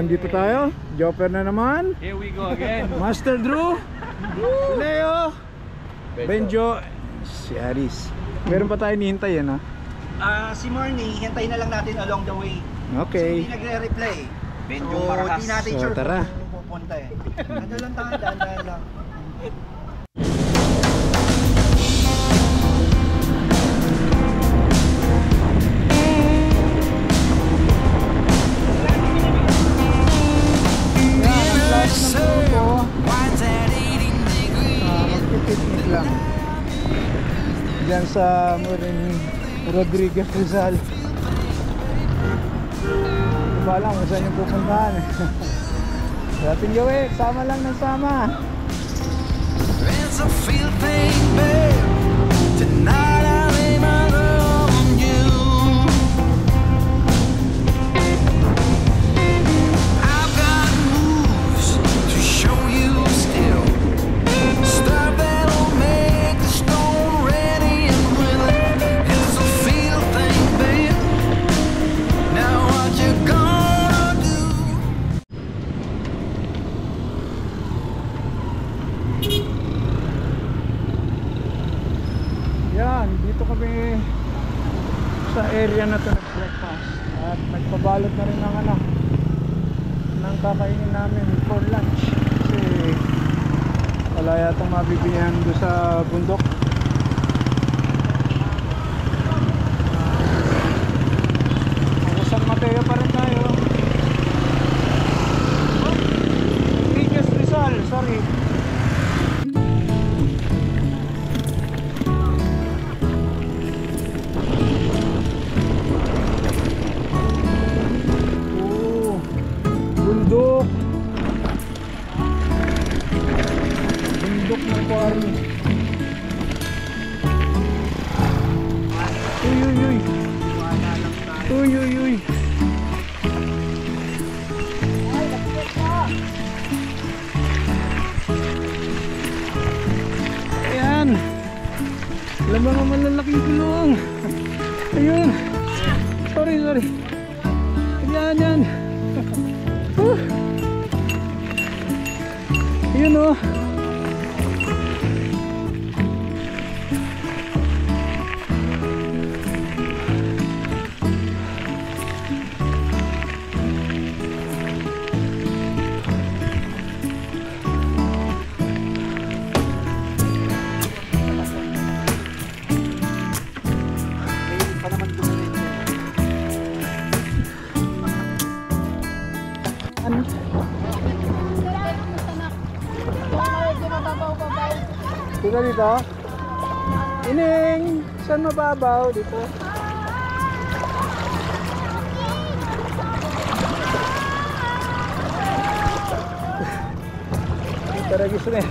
andito tayo. Jopper na naman. Here we go again. Master Drew, Leo, Benjo, si Aris. Meron pa tayo nihintay yan, ha? Si Marnie, hintayin na lang natin along the way. Okay. So, hindi nagre-reply. Benjo So, Maracas. di natin So, sure tara. kung pupunta eh. Ano lang tayo, daan lang. Magpipiknik lang dyan sa Rodriguez Rizal. Diba lang kung saan yung pupuntahan. Sa ating gawin, sama lang ng sama. Yan, dito kami sa area na to nag-breakfast at nagpabalot na rin ng ng kakainin namin for lunch kasi wala yatang mabibilihan doon sa bundok. San Mateo pa rin tayo. Rodriguez Rizal, sorry. Bundok ng farm. Uy. Ayan. Alam mga malalaking gulong. Ayun. Sorry. Yan. Yun o. Dito dito. Ining, saan mababaw dito? Tara gusto na.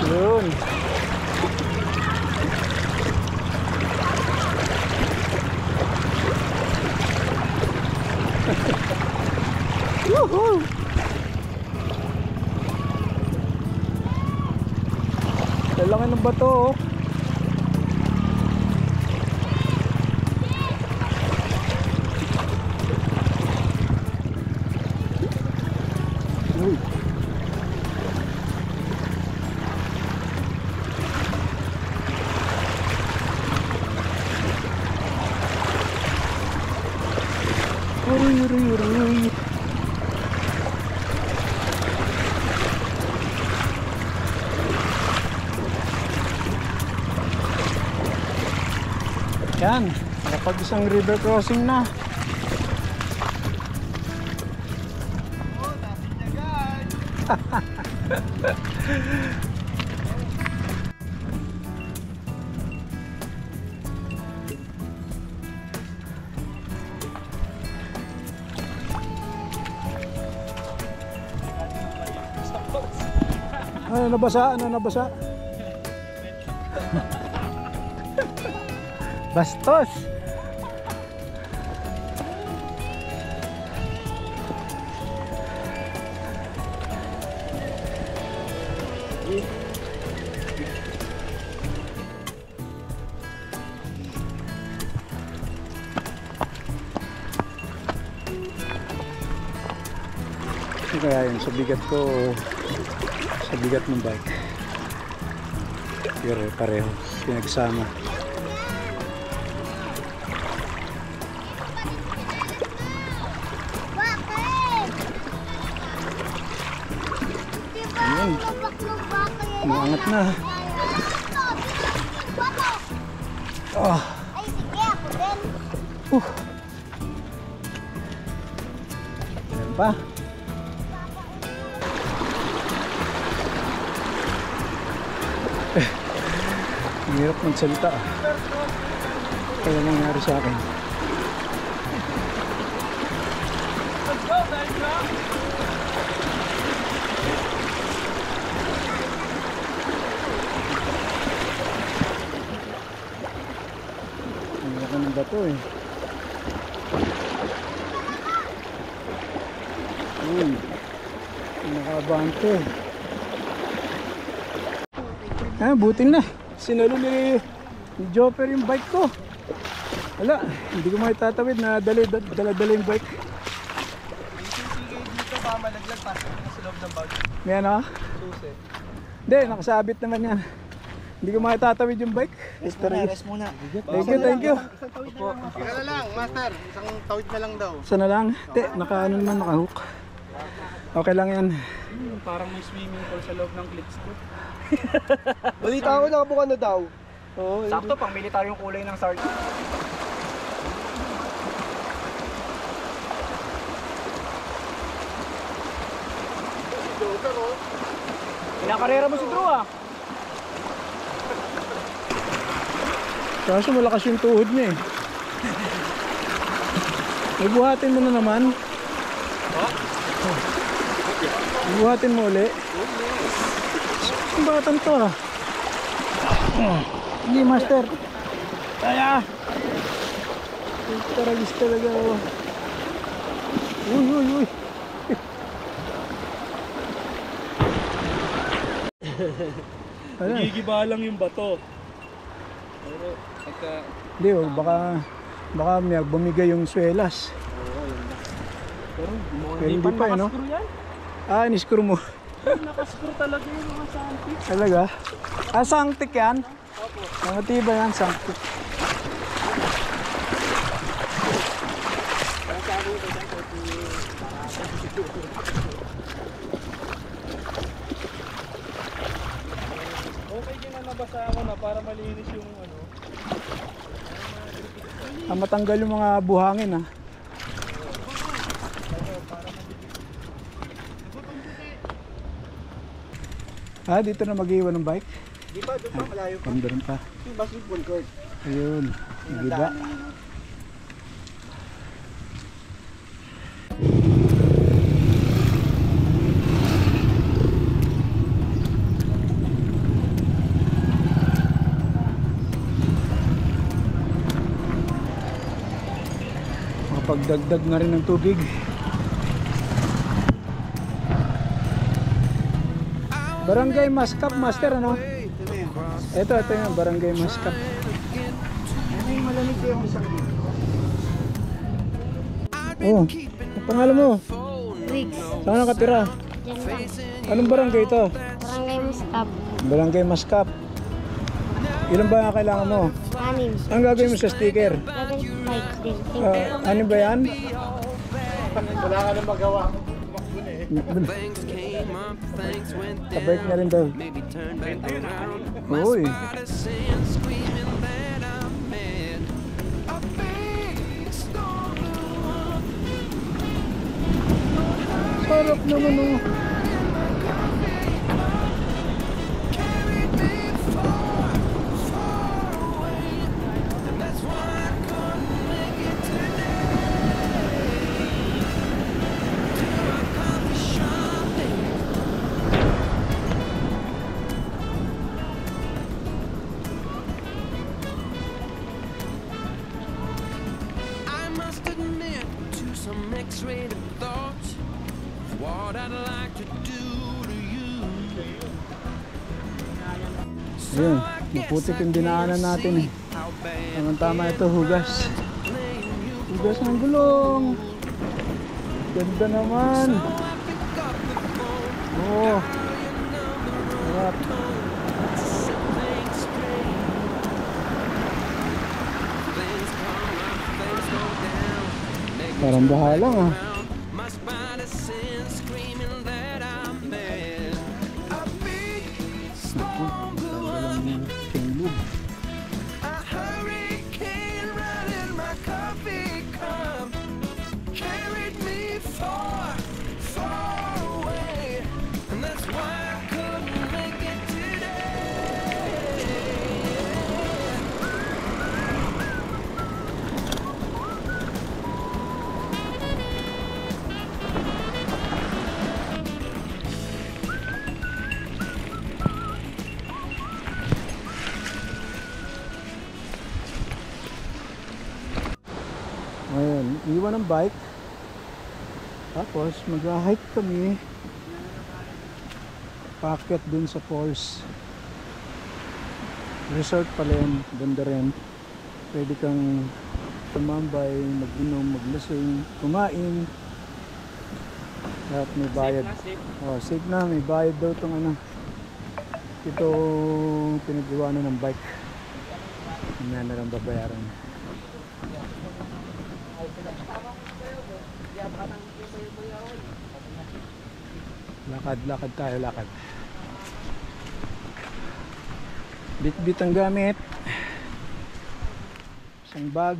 Yun. Woohoo! Lalaki ng bato oh. Uy. Uy. Yan, nakapag isang river crossing na. Ano nabasa? Bastos. Kaya yun, sa bigat ko o sa bigat ng bike. Pero pareho, pinagsama. Ayun, umangat na. Ah. Ay, sige, ako din. Ayan pa. Ang hirap magsalita. Kaya nangyari sa akin. Ang laki ng bato eh. Uy, nakabante. Ah, buti na. Sinalo ni Jopper yung bike ko. Wala, hindi ko maitatawid na dala-dala yung bike. Sige dito ba malaglag pa sa loob ng bag. May ano? Susi. Hindi, nakasabit naman yan. Hindi ko maitatawid yung bike. Rest muna. Thank you. Tira na lang, master. Isang tawid na lang daw. Sana lang. Hindi, naka-ano naman, naka-hook. Okay lang yan. Parang may swimming pool sa loob ng clips ko. Balita ko nakabuka na daw. Oo, Sakto pang militaryong kulay ng sark. Pinakarera mo si Drew ah. kaso malakas yung tuhod niya eh. Ibuhatin mo na naman. Ibuhatin mo uli. Ang batan to ah. Hindi master. Kaya. Taragis talaga oh. Uy uy uy. Ano? Gigiba lang yung bato. Pero pagka Hindi oh, baka may bumigay yung swelas. pero Hindi pa eh no? yan. Ah, in-screw mo. Nakascrew talaga yung mga santi. Talaga? Ah, sangtik yan? Opo. Matibay yan, sangtik. Okay din na nabasa ako na para malinis yung ano. Matanggal yung mga buhangin ah. Ah, dito na mag-iwan ng bike? Di ba doon pa malayo pa? Pandaran pa. Yung basketball court. Ayun, nagiba. Makapagdagdag na rin ng tubig. Barangay Mascap, master ano? Ito yung Barangay Mascap. Ano yung malamig yung isang dito? Oh, ang pangalan mo? Riggs. Saan nakatira? Diyan lang. Anong barangay ito? Barangay Mustab. Barangay Mascap. Ilan ba ang kailangan mo? 6. Ang gagawin mo sa sticker? 7 din. Ano ba yan? Wala ka na magawa. Kabike na rin daw. Uy. Sarap naman oh. Some X-rated thoughts of what I'd like to do to you. Ayun, maputik yung dinaanan natin eh. Tama ito, hugas. Hugas ng gulong. Ganda naman. Oh, sarap. Parang baha lang ah. My spider sense screaming that I'm mad. A big storm blew up, Tinglog. a hurricane right in my coffee cup, carried me far, far away, and that's why I couldn't make it today. Ngayon, iwan ng bike. Tapos mag-hike kami. Paakyat dun sa falls. Resort pala yun, ganda rin. Pwede kang tumambay, mag-inom, maglasing, kumain. At may bayad. Oh, safe na, may bayad daw itong ano. Ito pinag-iwanan ng bike. Hindi na lang babayaran. Lakad tayo, lakad. Bit-bit ang gamit. Isang bag.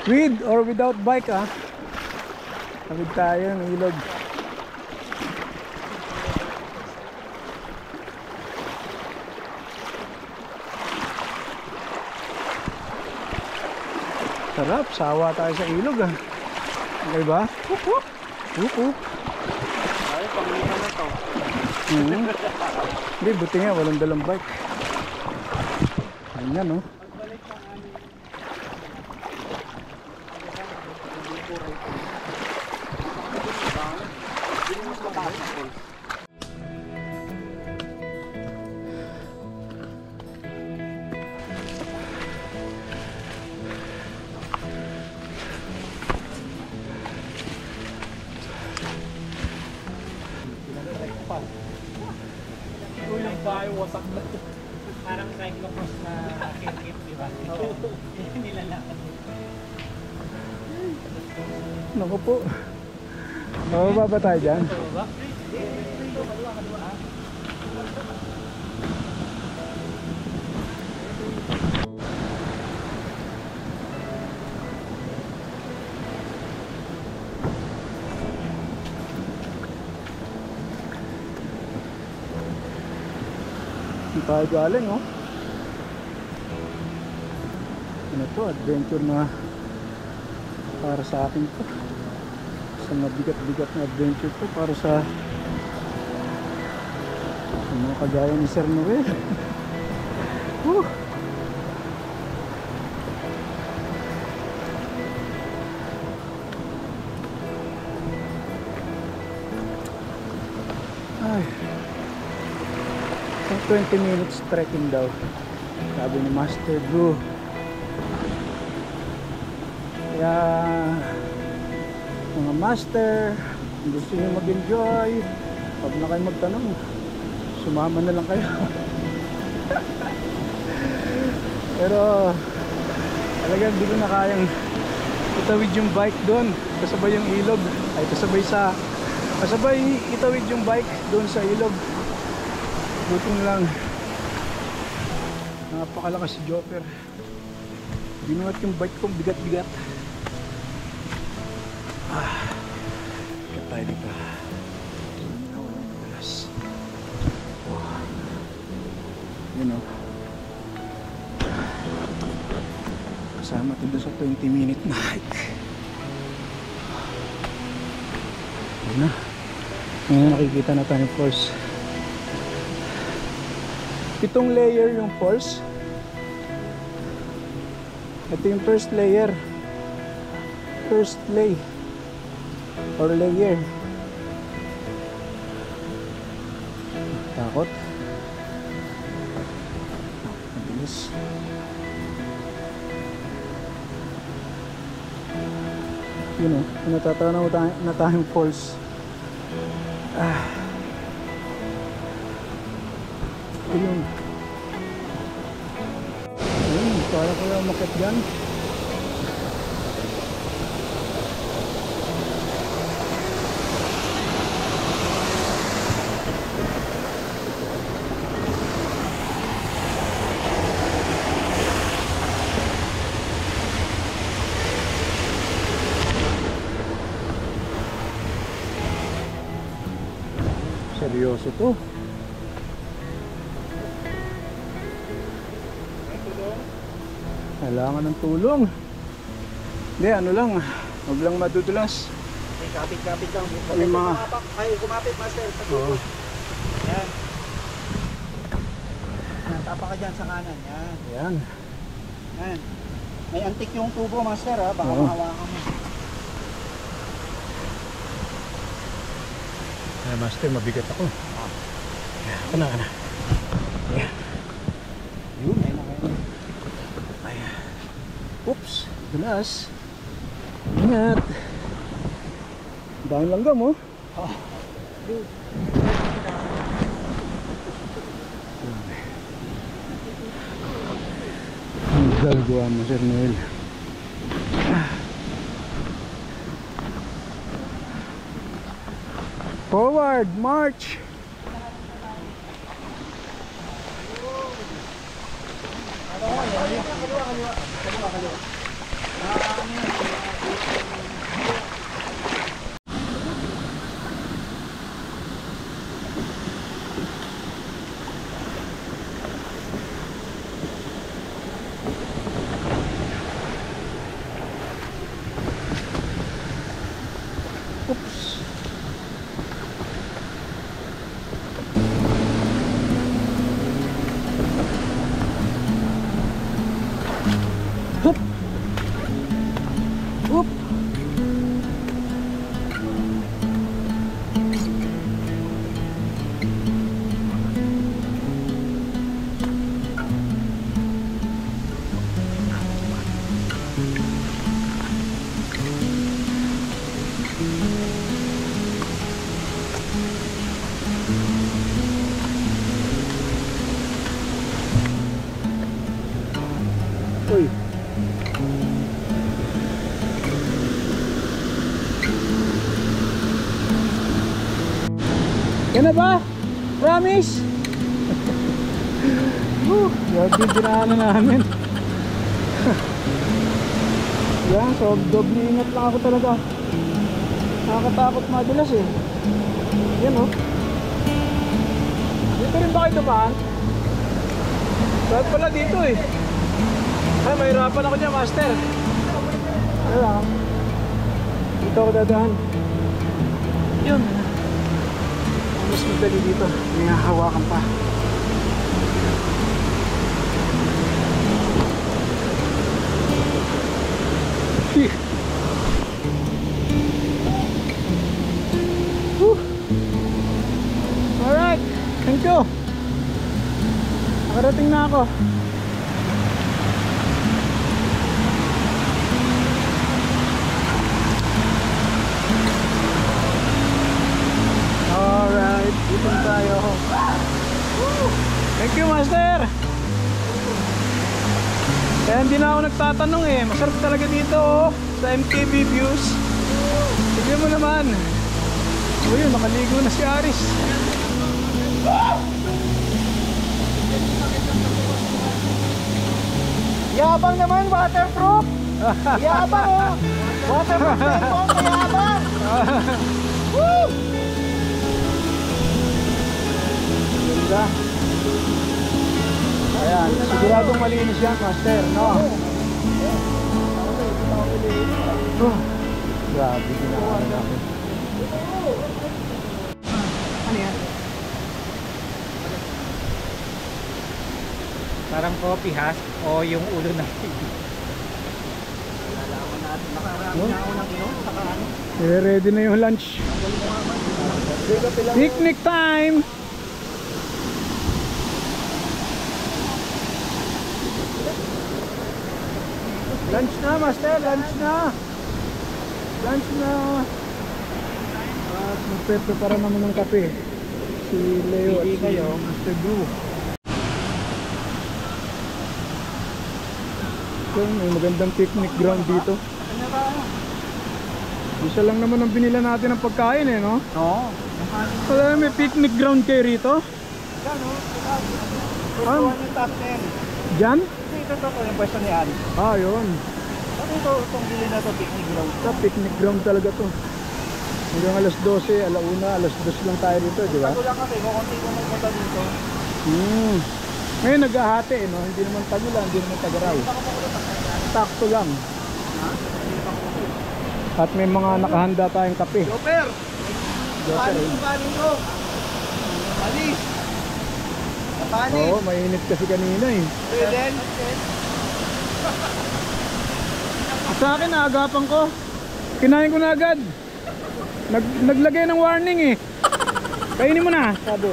With or without bike ah. Tawid tayo ng ilog. Sarap, sawa tayo sa ilog ah. Okay ba? Hup hup. Hup hup. Ay, panglima na to. Hindi, buti nga walang dalang bike. Ayan oh. Ulang bahay, wasak na. Parang cyclocross na kit-kit, di ba? Oo. Nilalakad. Naku po. Mababa ba tayo dyan? Hindi tayo galing oh. Ano to, adventure na para sa akin to. Sa mabigat-bigat na adventure to para sa mga kagaya ni Sir Noel. Woo! Ay, 20 minutes trekking daw, sabi ni Master Drew. Kaya mga master, kung gusto nyo mag-enjoy, huwag na kayo magtanong, sumama na lang kayo. Pero talagang hindi ko na kayang itawid yung bike doon kasabay yung ilog, ay kasabay itawid yung bike doon sa ilog. Buti lang napakalakas si Joker, binuhat yung bike kong bigat-bigat. Ikat tayo dito. Walang madalas. Yun o. Kasama ito doon sa 20-minute na hike. Yun na. Ngayon nakikita na tayo yung falls. 7 layer yung falls. Ito yung first layer. First lay or layer. Takot. Mabilis. Yun o, natatanaw na tayong falls. Ayun. Ayun, para ko yung umakit dyan. Seryoso to. Kailangan ng tulong. Hindi, ano lang, huwag lang madudulas. Kapit-kapit lang. Yung mga... Ay, kumapit, master. Oo. Yan. Yan, tapa ka dyan sa kanan. Yan. Yan. Yan. May antik yung tubo, master, ha? Baka Oo. mahawakan mo. Ay, master, mabigat ako. Kana. Yan. Yun, ayun na kayo. Oops, dulas. Ingat. Dahil langgam oh. Ang gagawa mo, Sir Noel. Forward, march. Oops. Hup. Hup. Uy. Yan na ba? Promise? Yan din dinaanan namin. Yan, so doble ingat lang ako talaga. Nakakatakot madulas eh. Yan oh. Dito rin ba kayo dumaan? Dahil pala dito eh. Ay, mahirapan ako dyan, master. Ano lang? Dito ako dadaan. Yun. Mas madali dito. May hawakan pa. Alright. Thank you. Nakarating na ako. Alright, dito na tayo. Thank you, master. Kaya hindi na ako nagtatanong eh. Masarap talaga dito oh, sa MKB Views. Tignan mo naman. O yun, nakaligo na si Aris. Yabang naman, waterproof. Yabang oh. Waterproof na ito, mayabang. Woo! Ganda. Ayan, siguradong malinis yan, master, no? Grabe, ginawa natin. Ano yan? Parang coffee has o yung ulo ng TV. Nalaman natin. Nakarami na ako ng inom. Saka ano? Ready na yung lunch. Picnic time! Lunch na, master, lunch na. Lunch na. At magpe-prepara naman ng kape. Si Leo at si Mr. Blue. So, may magandang picnic ground dito. Isa lang naman ang binila natin ng pagkain eh, no? Oo. Wala, may picnic ground kayo rito? Yan o. Ah, yung top 10. dyan? Ito yung pwesto ni Ann. Ah, yun. Itong gili na to, picnic ground. Sa picnic ground talaga to. Hanggang alas 12, alauna, alas 2 lang tayo dito, di ba? Tago lang kami, kukunti ko magpunta dito. Ngayon naghahati eh, no? Hindi naman tagulan, hindi naman tagaraw. Sakto lang. At may mga nakahanda tayong kape. Super! Joker, eh. Panin ko! Panis! Panis! Oo, mainit kasi kanina eh. Pwede? Sa akin, naagapan ko. Kinain ko na agad. Naglagay ng warning eh. Kainin mo na, sabi.